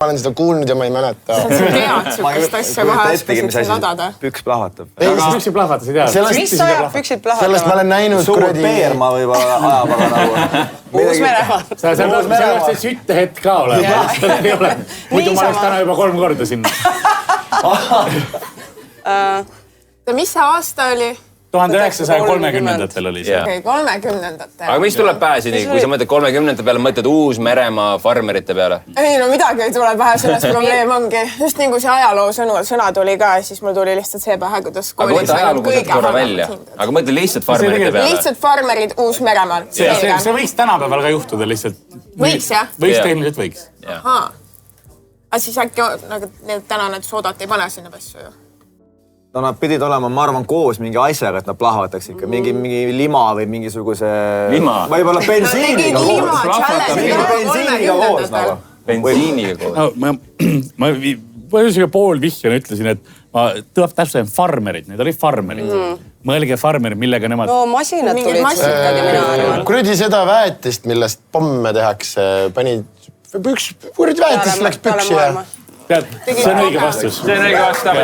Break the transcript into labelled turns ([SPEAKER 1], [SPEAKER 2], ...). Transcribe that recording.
[SPEAKER 1] Ma olen seda kuulnud ja ma ei mäleta.
[SPEAKER 2] Sa tead sukast asja kohe oskasid siin ladada.
[SPEAKER 3] Püks plahvatab.
[SPEAKER 4] Püksid plahvatas, ei tea.
[SPEAKER 2] Mis ajab püksid plahvatama?
[SPEAKER 1] Sellest ma olen näinud
[SPEAKER 3] Suur peerma võib-olla ajapaga nagu.
[SPEAKER 2] Uus-Meremaa.
[SPEAKER 4] Sa peaks see süttehetk ka olema. Muidu ma oleks täna juba 3 korda sinna.
[SPEAKER 2] Mis see aasta oli?
[SPEAKER 4] 1930-ndatel oli see.
[SPEAKER 2] Okei, 30-ndatel.
[SPEAKER 5] Aga mis tuleb pähe siin, kui sa mõtled 30-ndate peale, mõtled Uus-Meremaa farmerite peale?
[SPEAKER 2] Ei, no midagi ei tule pähe, sellest probleem ongi. Just nii kui see ajaloo sõna tuli ka, siis mul tuli lihtsalt see pähe, kuidas
[SPEAKER 5] aga mõtle ajalugu sealt korra välja. Aga mõtle lihtsalt farmerite peale.
[SPEAKER 2] Lihtsalt farmerid Uus-Meremaal.
[SPEAKER 4] See võiks tänapäeval ka juhtuda lihtsalt.
[SPEAKER 2] Võiks, jah?
[SPEAKER 4] Võiks, tehniliselt võiks.
[SPEAKER 2] Aga siis äkki täna need soodat ei pane sinna pessu ju?
[SPEAKER 3] No nad pidid olema, ma arvan, koos mingi asjaga, et nad plahvataks ikka. Mingi lima või mingisuguse...
[SPEAKER 5] Lima?
[SPEAKER 3] Võib-olla bensiiniga koos. Bensiiniga koos nagu.
[SPEAKER 5] Bensiiniga koos.
[SPEAKER 4] Ma pool vihjana ütlesin, et ma täpselt farmerid, need olid farmerid. Mõelge farmerid, millega nemad...
[SPEAKER 6] No masinad tulid masikad ja mina arvan.
[SPEAKER 1] Kuradi seda väetist, millest pomme tehakse, pani... Kuradi väetist läks püksi ja...
[SPEAKER 4] Tead, see on õige vastus.
[SPEAKER 5] See on õige vastus.